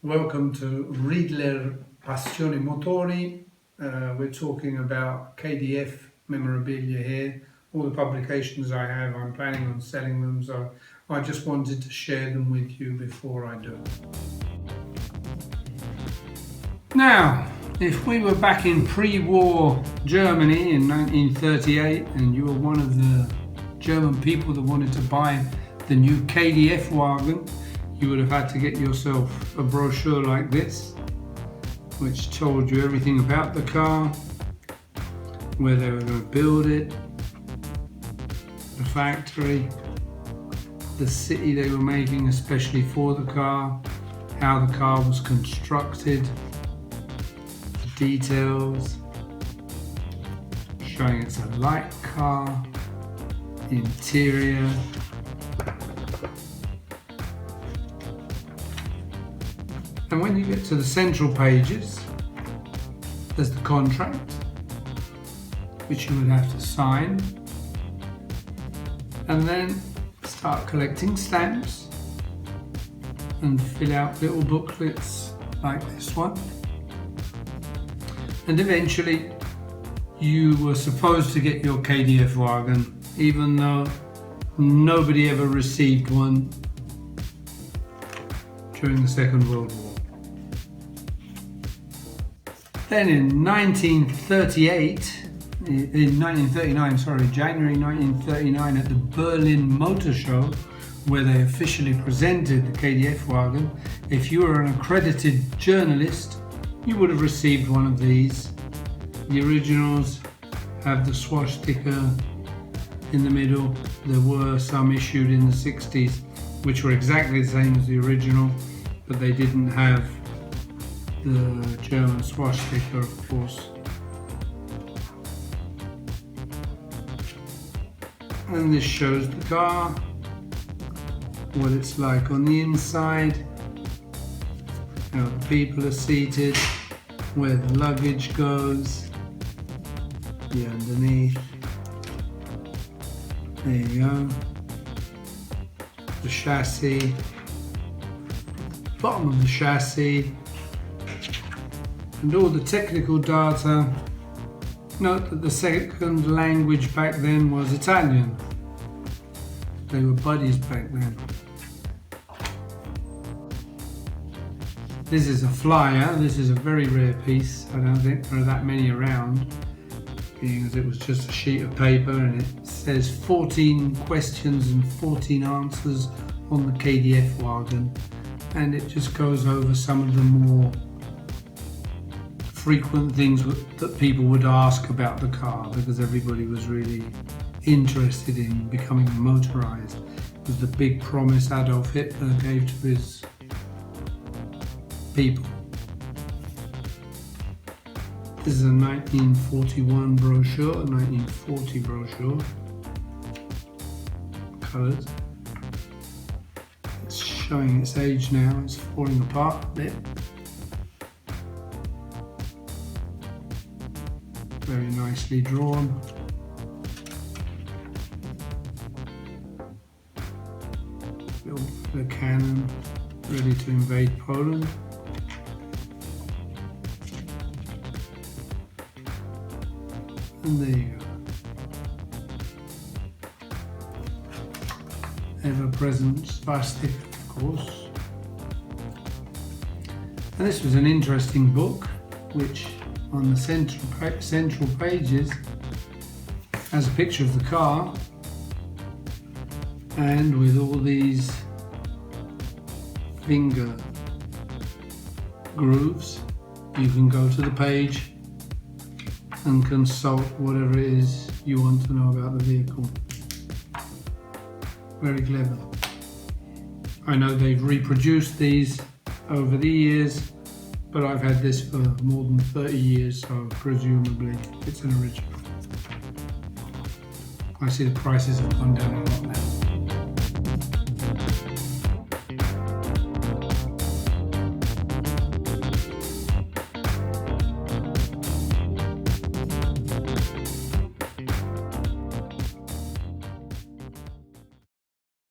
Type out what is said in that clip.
Welcome to Riddler Passione Motori. We're talking about KDF memorabilia here. All the publications I have, I'm planning on selling them, so I just wanted to share them with you before I do. Now, if we were back in pre-war Germany in 1938 and you were one of the German people that wanted to buy the new KDF wagon, you would have had to get yourself a brochure like this, which told you everything about the car, where they were going to build it, the factory, the city they were making especially for the car, how the car was constructed, the details, showing it's a light car, the interior, and when you get to the central pages, there's the contract, which you would have to sign, and then start collecting stamps and fill out little booklets like this one. And eventually you were supposed to get your KDF wagon, even though nobody ever received one during the Second World War. Then in 1939, January 1939, at the Berlin Motor Show, where they officially presented the KDF wagon, if you were an accredited journalist, you would have received one of these. The originals have the swastika in the middle. There were some issued in the 60s, which were exactly the same as the original, but they didn't have the German swastika, of course. And this shows the car, what it's like on the inside, how the people are seated, where the luggage goes, the underneath. There you go. The chassis, bottom of the chassis, and all the technical data. Note that the second language back then was Italian. They were buddies back then. This is a flyer. This is a very rare piece. I don't think there are that many around, being as it was just a sheet of paper, and it says 14 questions and 14 answers on the KDF wagon, and it just goes over some of the more frequent things that people would ask about the car, because everybody was really interested in becoming motorized. It was the big promise Adolf Hitler gave to his people. This is a 1941 brochure, a 1940 brochure, coloured. It's showing its age now, it's falling apart a bit. Very nicely drawn. Built for the cannon, ready to invade Poland. And there you go. Ever-present swastika, of course. And this was an interesting book, which on the central pages has a picture of the car, and with all these finger grooves, you can go to the page and consult whatever it is you want to know about the vehicle. Very clever. I know they've reproduced these over the years, but I've had this for more than 30 years, so presumably it's an original. I see the prices have gone down a lot now.